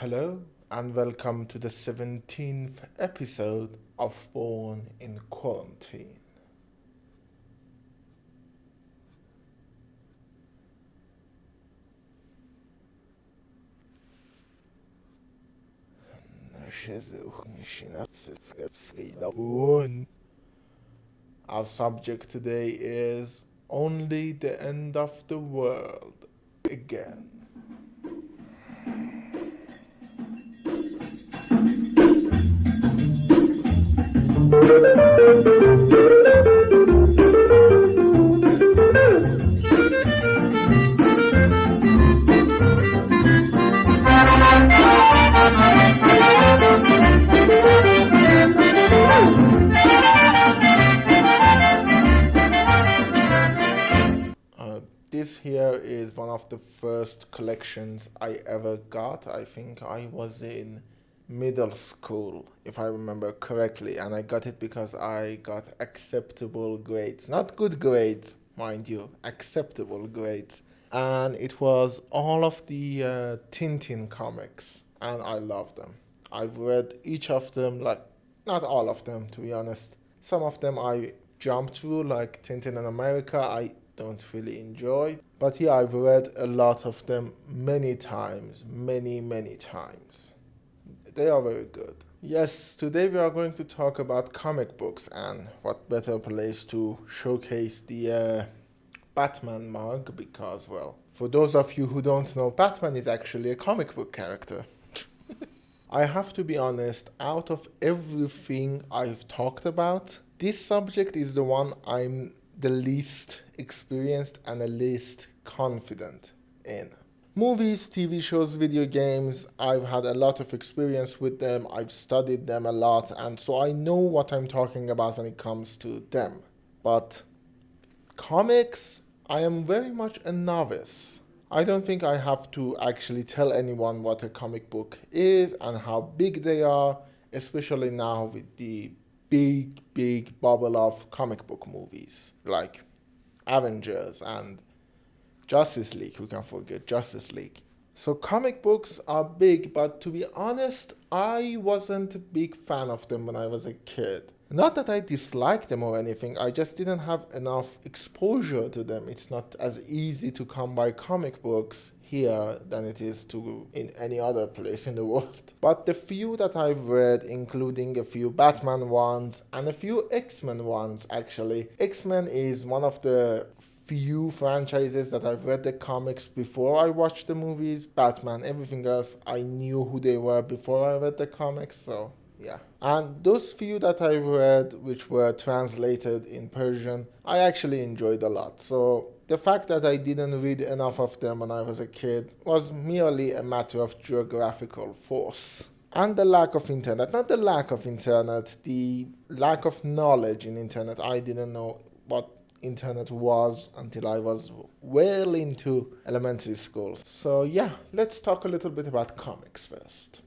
Hello and welcome to the 17th episode of Born in Quarantine. Our subject today is Only the End of the World Again. This here is one of the first collections I ever got. I think I was in middle school, if I remember correctly, and I got it because I got acceptable grades. Not good grades, mind you, acceptable grades. And it was all of the Tintin comics, and I love them. I've read each of them, like, not all of them, to be honest. Some of them I jumped through, like Tintin in America, I don't really enjoy. But yeah, I've read a lot of them many times, many times. They are very good. Yes, today we are going to talk about comic books, and what better place to showcase the Batman mug because, well, for those of you who don't know, Batman is actually a comic book character. I have to be honest, out of everything I've talked about, this subject is the one I'm the least experienced and the least confident in. Movies, TV shows, video games, I've had a lot of experience with them, I've studied them a lot, and so I know what I'm talking about when it comes to them. But comics, I am very much a novice. I don't think I have to actually tell anyone what a comic book is and how big they are, especially now with the big bubble of comic book movies like Avengers and Justice League. Who can forget Justice League? So comic books are big, but to be honest, I wasn't a big fan of them when I was a kid. Not that I disliked them or anything, I just didn't have enough exposure to them. It's not as easy to come by comic books here than it is to in any other place in the world. But the few that I've read, including a few Batman ones and a few X-Men ones actually. X-Men is one of the few franchises that I've read the comics before I watched the movies. Batman, everything else, I knew who they were before I read the comics, so yeah. And those few that I read, which were translated in Persian, I actually enjoyed a lot. So the fact that I didn't read enough of them when I was a kid was merely a matter of geographical force. And the lack of internet, not the lack of internet, the lack of knowledge in internet. I didn't know what internet was until I was well into elementary school. So yeah, let's talk a little bit about comics first.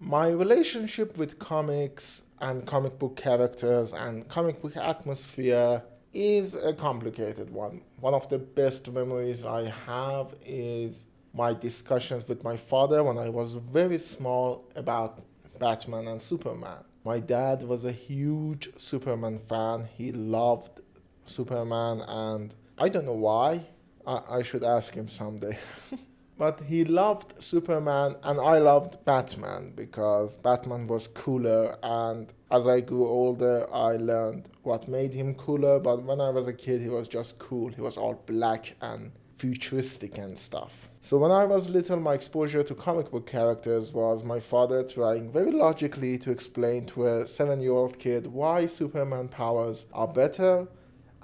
My relationship with comics and comic book characters and comic book atmosphere is a complicated one. One of the best memories I have is my discussions with my father when I was very small about Batman and Superman. My dad was a huge Superman fan. He loved Superman, and I don't know why. I should ask him someday. But he loved Superman and I loved Batman because Batman was cooler, and as I grew older I learned what made him cooler, but when I was a kid he was just cool. He was all black and futuristic and stuff. So when I was little, my exposure to comic book characters was my father trying very logically to explain to a 7-year-old kid why Superman powers are better,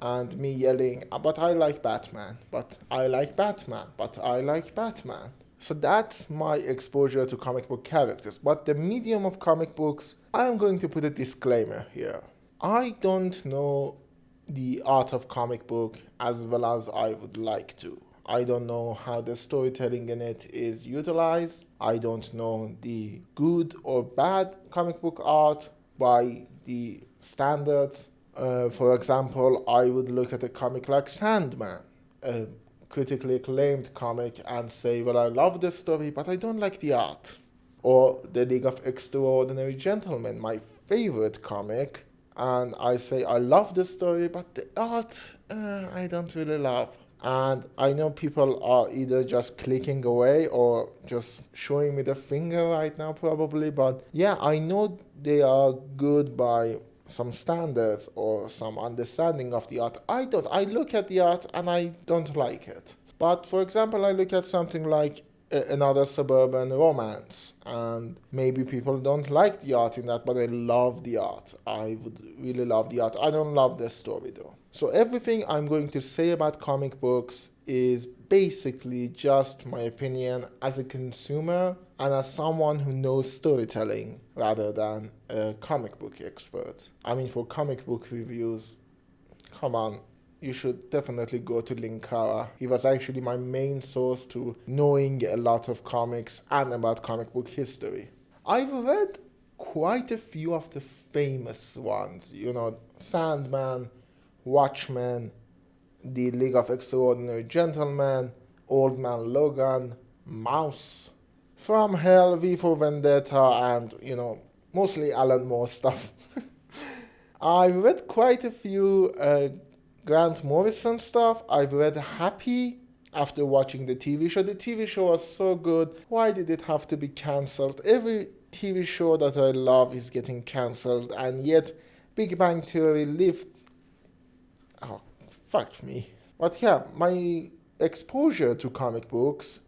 and me yelling, but I like Batman, but I like Batman, but I like Batman. So that's my exposure to comic book characters. But the medium of comic books, I'm going to put a disclaimer here. I don't know the art of comic book as well as I would like to. I don't know how the storytelling in it is utilized. I don't know the good or bad comic book art. by the standards. For example, I would look at a comic like Sandman, a critically acclaimed comic, and say, well, I love this story, but I don't like the art. Or The League of Extraordinary Gentlemen, my favorite comic, and I say, I love this story, but the art, I don't really love. And I know people are either just clicking away or just showing me the finger right now, probably. But yeah, I know they are good by some standards or some understanding of the art. I don't. I look at the art and I don't like it. But for example, I look at something like another suburban romance, and maybe people don't like the art in that, but I love the art. I would really love the art. I don't love the story though. So everything I'm going to say about comic books is basically just my opinion as a consumer and as someone who knows storytelling rather than a comic book expert. I mean, for comic book reviews, come on, you should definitely go to Linkara. He was actually my main source to knowing a lot of comics and about comic book history. I've read quite a few of the famous ones, Sandman, Watchmen, The League of Extraordinary Gentlemen, Old Man Logan, Mouse, From Hell, V for Vendetta, and, mostly Alan Moore stuff. I've read quite a few Grant Morrison stuff. I've read Happy after watching the TV show. The TV show was so good. Why did it have to be cancelled? Every TV show that I love is getting cancelled, and yet Big Bang Theory lived. Oh, fuck me. But yeah, my exposure to comic books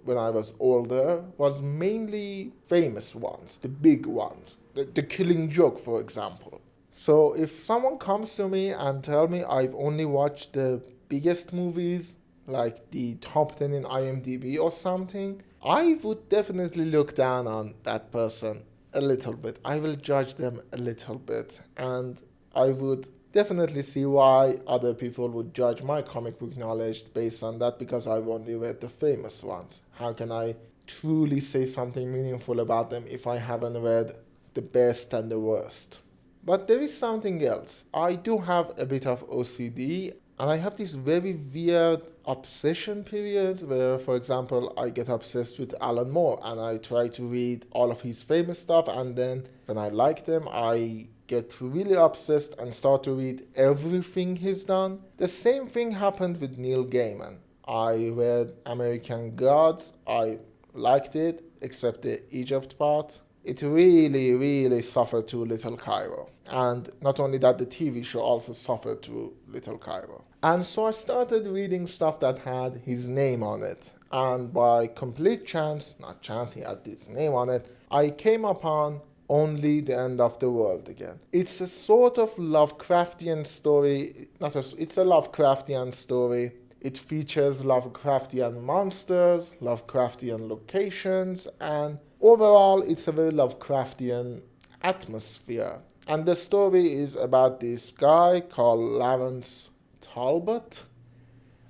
when I was older was mainly famous ones, the big ones. The Killing Joke, for example. So if someone comes to me and tell me I've only watched the biggest movies, like the top 10 in IMDb or something, I would definitely look down on that person a little bit. I will judge them a little bit, and I would definitely see why other people would judge my comic book knowledge based on that, because I've only read the famous ones. How can I truly say something meaningful about them if I haven't read the best and the worst? But there is something else. I do have a bit of OCD, and I have this very weird obsession period where, for example, I get obsessed with Alan Moore and I try to read all of his famous stuff, and then when I like them, I get really obsessed and start to read everything he's done. The same thing happened with Neil Gaiman. I read American Gods. I liked it, except the Egypt part. It really, really suffered to Little Cairo. And not only that, the TV show also suffered to Little Cairo. And so I started reading stuff that had his name on it. And by complete chance, not chance, he had his name on it, I came upon Only the End of the World Again. It's a sort of Lovecraftian story. It's a Lovecraftian story. It features Lovecraftian monsters, Lovecraftian locations, and overall, it's a very Lovecraftian atmosphere. And the story is about this guy called Lawrence Talbot.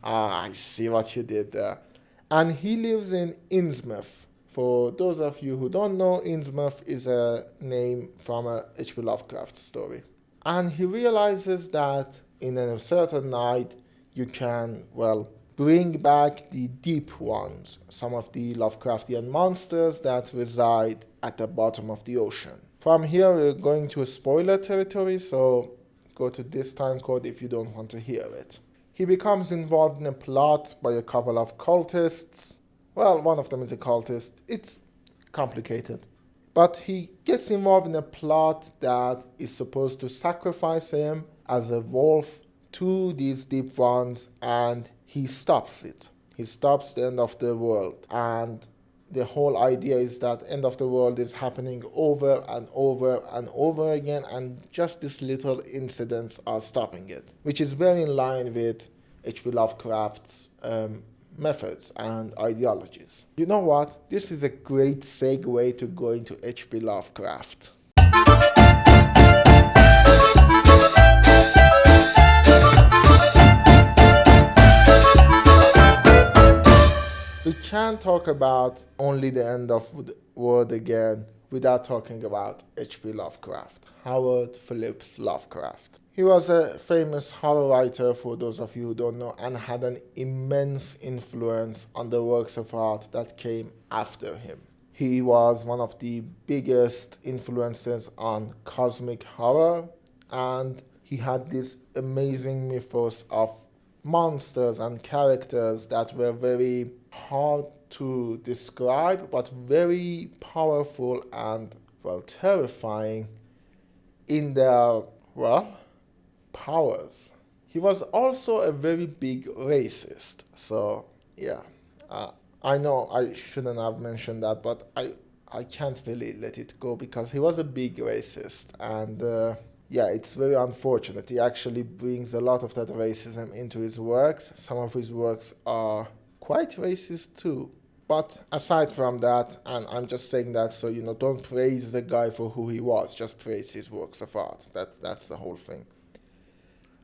I see what you did there. And he lives in Innsmouth. For those of you who don't know, Innsmouth is a name from a H.P. Lovecraft story. And he realizes that in a certain night, you can, bring back the deep ones, some of the Lovecraftian monsters that reside at the bottom of the ocean. From here, we're going to a spoiler territory, so go to this time code if you don't want to hear it. He becomes involved in a plot by a couple of cultists. Well, one of them is a cultist. It's complicated. But he gets involved in a plot that is supposed to sacrifice him as a wolf to these deep ones, and he stops it. He stops the end of the world. And the whole idea is that end of the world is happening over and over and over again, and just these little incidents are stopping it, which is very in line with H.P. Lovecraft's methods and ideologies. You know what? This is a great segue to go into H.P. Lovecraft. We can't talk about Only the End of the World Again without talking about H.P. Lovecraft, Howard Phillips Lovecraft. He was a famous horror writer, for those of you who don't know, and had an immense influence on the works of art that came after him. He was one of the biggest influences on cosmic horror, and he had this amazing mythos of monsters and characters that were very hard to describe, but very powerful and, well, terrifying in their, well, powers. He was also a very big racist. So, yeah, I know I shouldn't have mentioned that, but I can't really let it go because he was a big racist. And yeah, it's very unfortunate. He actually brings a lot of that racism into his works. Some of his works are quite racist too. But aside from that, and I'm just saying that so don't praise the guy for who he was, just praise his works of art. That's the whole thing.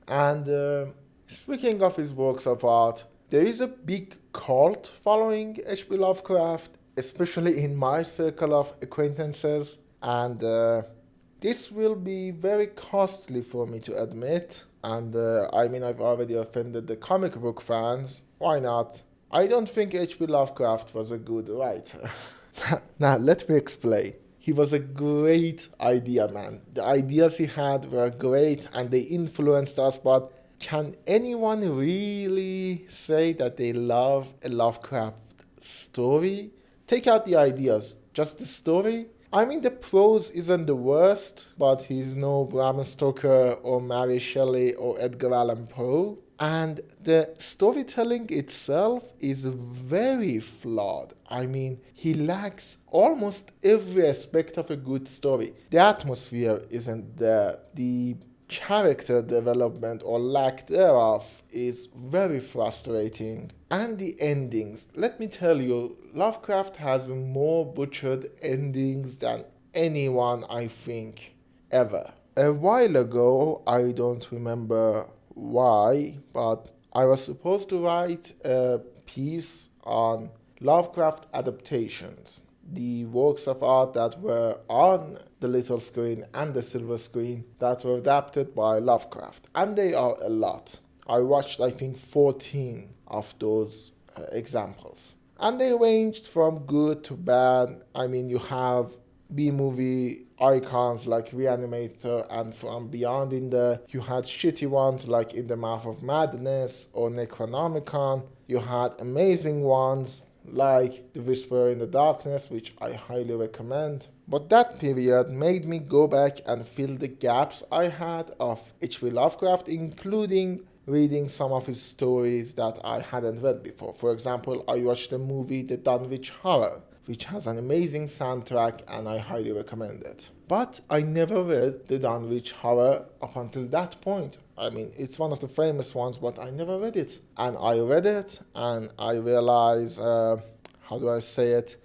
And speaking of his works of art, there is a big cult following H.P. Lovecraft, especially in my circle of acquaintances, and this will be very costly for me to admit. And I mean, I've already offended the comic book fans. Why not? I don't think H.P. Lovecraft was a good writer. Now, let me explain. He was a great idea man. The ideas he had were great and they influenced us, but can anyone really say that they love a Lovecraft story? Take out the ideas, just the story? I mean, the prose isn't the worst, but he's no Bram Stoker or Mary Shelley or Edgar Allan Poe. And the storytelling itself is very flawed. I mean, he lacks almost every aspect of a good story. The atmosphere isn't there. The character development or lack thereof is very frustrating. And the endings, let me tell you, Lovecraft has more butchered endings than anyone, I think, ever. A while ago, I don't remember why, but I was supposed to write a piece on Lovecraft adaptations, the works of art that were on the little screen and the silver screen that were adapted by Lovecraft. And they are a lot. I watched, I think, 14 of those examples. And they ranged from good to bad. I mean, you have B-movie icons like Reanimator and From Beyond in there. You had shitty ones like In the Mouth of Madness or Necronomicon. You had amazing ones like The Whisperer in the Darkness, which I highly recommend. But that period made me go back and fill the gaps I had of H.P. Lovecraft, including reading some of his stories that I hadn't read before. For example, I watched the movie The Dunwich Horror, which has an amazing soundtrack and I highly recommend it. But I never read The Dunwich Horror up until that point. I mean, it's one of the famous ones, but I never read it. And I read it and I realized, how do I say it?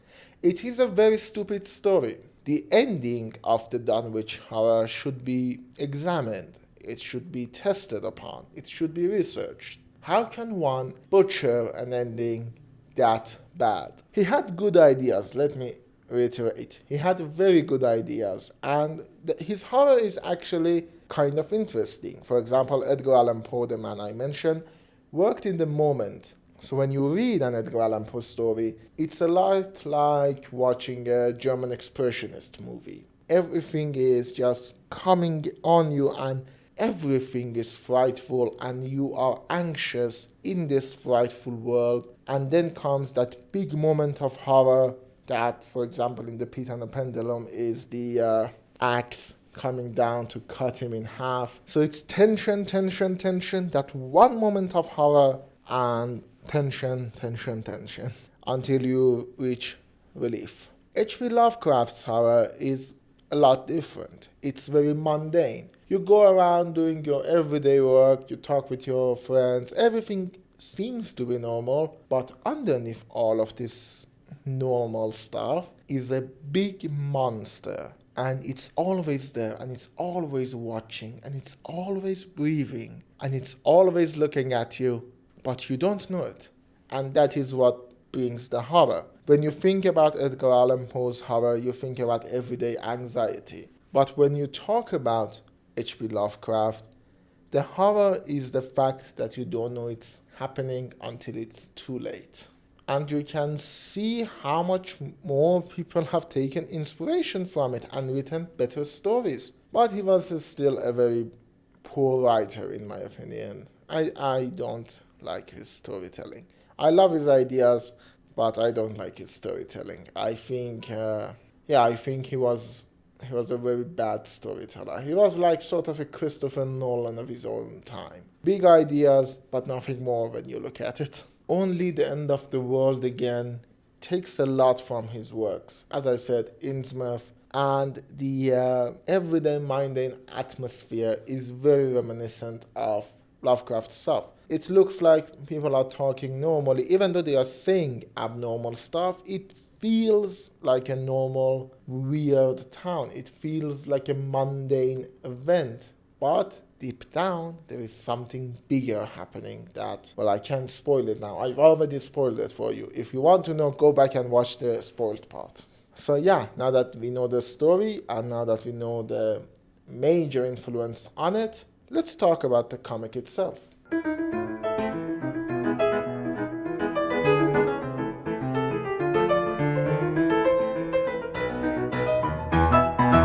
It is a very stupid story. The ending of The Dunwich Horror should be examined. It should be tested upon. It should be researched. How can one butcher an ending that bad? He had good ideas, let me reiterate. He had very good ideas, and his horror is actually kind of interesting. For example, Edgar Allan Poe, the man I mentioned, worked in the moment. So when you read an Edgar Allan Poe story, it's a lot like watching a German expressionist movie. Everything is just coming on you and everything is frightful and you are anxious in this frightful world. And then comes that big moment of horror that, for example, in The Pit and the Pendulum is the axe coming down to cut him in half. So it's tension, tension, tension, that one moment of horror and tension, tension, tension until you reach relief. H.P. Lovecraft's horror is a lot different. It's very mundane. You go around doing your everyday work, you talk with your friends, everything seems to be normal, but underneath all of this normal stuff is a big monster. And it's always there, and it's always watching, and it's always breathing, and it's always looking at you, but you don't know it. And that is what brings the horror. When you think about Edgar Allan Poe's horror, you think about everyday anxiety. But when you talk about H.P. Lovecraft, the horror is the fact that you don't know it's happening until it's too late. And you can see how much more people have taken inspiration from it and written better stories. But he was still a very poor writer, in my opinion. I don't like his storytelling. I love his ideas, but I don't like his storytelling. I think he was a very bad storyteller. He was like sort of a Christopher Nolan of his own time. Big ideas, but nothing more when you look at it. Only the End of the World Again takes a lot from his works. As I said, Innsmouth and the everyday mundane atmosphere is very reminiscent of Lovecraft stuff. It looks like people are talking normally, even though they are saying abnormal stuff. It feels like a normal, weird town. It feels like a mundane event. But deep down, there is something bigger happening that, well, I can't spoil it now. I've already spoiled it for you. If you want to know, go back and watch the spoiled part. So yeah, now that we know the story and now that we know the major influence on it, let's talk about the comic itself.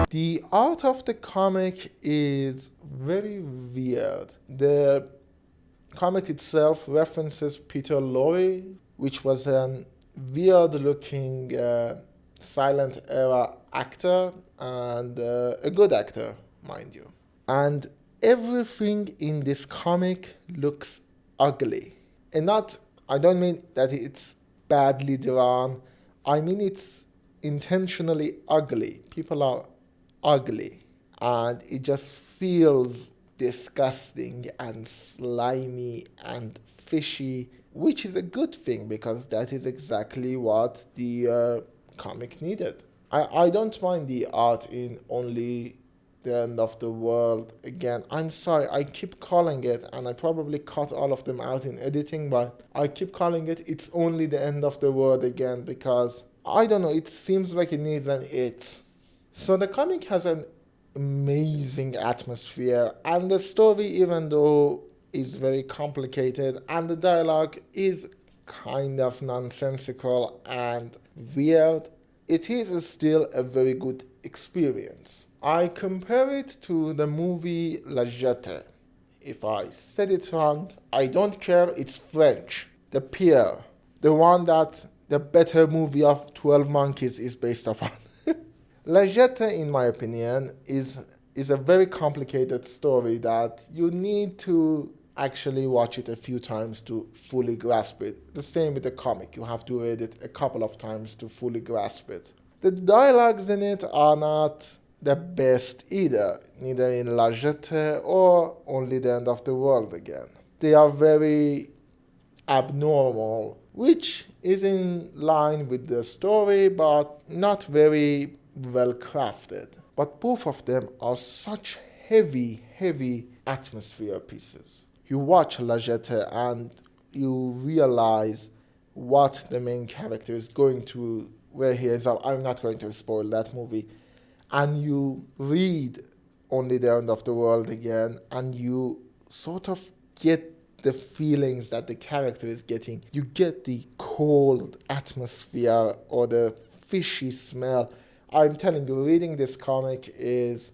The art of the comic is very weird. The comic itself references Peter Lorre, which was a weird looking silent era actor and a good actor, mind you. And everything in this comic looks ugly. And I don't mean that it's badly drawn, I mean it's intentionally ugly. People are ugly, and it just feels disgusting and slimy and fishy, which is a good thing because that is exactly what the comic needed. I don't mind the art in Only the End of the World Again. I'm sorry, I keep calling it, and I probably cut all of them out in editing, but I keep calling it It's Only the End of the World Again because, I don't know, it seems like it needs an it. So the comic has an amazing atmosphere, and the story, even though is very complicated, and the dialogue is kind of nonsensical and weird, it is still a very good experience. I compare it to the movie La Jetée. If I said it wrong, I don't care, it's French. The Pier, the one that the better movie of 12 Monkeys is based upon. La Jetée, in my opinion, is a very complicated story that you need to actually watch it a few times to fully grasp it. The same with the comic. You have to read it a couple of times to fully grasp it. The dialogues in it are not the best either, neither in La Jetée or Only the End of the World Again. They are very abnormal, which is in line with the story, but not very well crafted. But both of them are such heavy atmosphere pieces. You watch La Jetée and you realize what the main character is going to, where he ends up. I'm not going to spoil that movie. And you read Only the End of the World Again, and you sort of get the feelings that the character is getting. You get the cold atmosphere or the fishy smell. I'm telling you, reading this comic is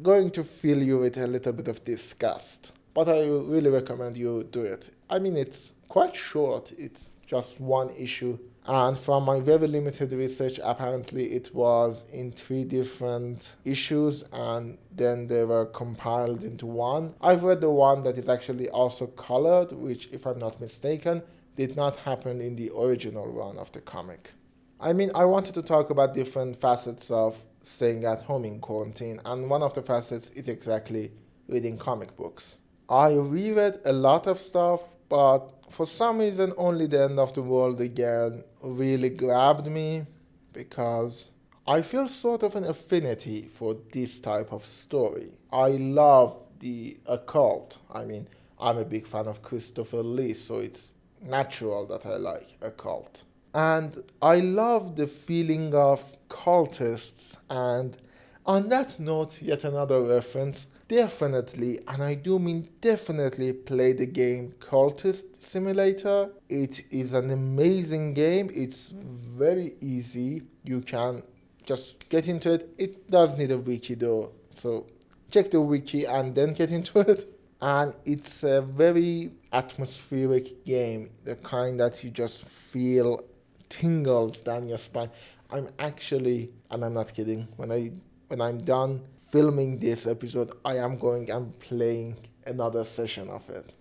going to fill you with a little bit of disgust. But I really recommend you do it. I mean, it's quite short. It's just one issue. And from my very limited research, apparently it was in 3 different issues and then they were compiled into one. I've read the one that is actually also colored, which, if I'm not mistaken, did not happen in the original run of the comic. I mean, I wanted to talk about different facets of staying at home in quarantine, and one of the facets is exactly reading comic books. I reread a lot of stuff, but for some reason Only the End of the World Again really grabbed me because I feel sort of an affinity for this type of story. I love the occult. I mean, I'm a big fan of Christopher Lee, so it's natural that I like a cult. And I love the feeling of cultists. And on that note, yet another reference. Definitely, and I do mean definitely, play the game Cultist Simulator. It is an amazing game. It's very easy. You can just get into it. It does need a wiki though, so check the wiki and then get into it. And it's a very atmospheric game, the kind that you just feel tingles down your spine. I'm actually, and I'm not kidding, when I'm done filming this episode, I am going and playing another session of it.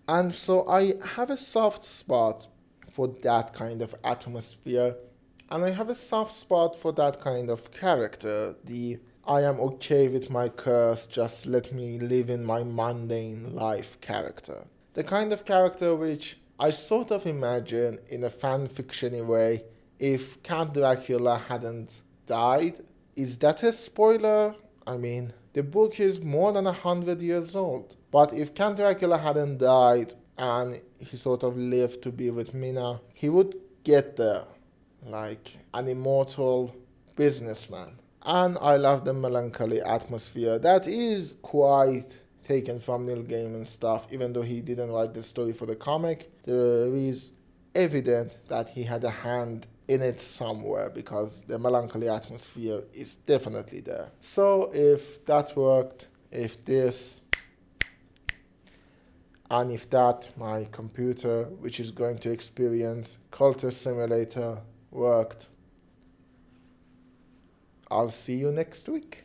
And so I have a soft spot for that kind of atmosphere, and I have a soft spot for that kind of character. The I am okay with my curse, just let me live in my mundane life character. The kind of character which I sort of imagine in a fan fiction way if Count Dracula hadn't died. Is that a spoiler? I mean, the book is more than 100 years old. But if Count Dracula hadn't died and he sort of lived to be with Mina, he would get there like an immortal businessman. And I love the melancholy atmosphere that is quite taken from Neil Gaiman stuff, even though he didn't write the story for the comic. There is evident that he had a hand in it somewhere because the melancholy atmosphere is definitely there. So if that worked, if this, and if that, my computer, which is going to experience Cultist Simulator, worked, I'll see you next week.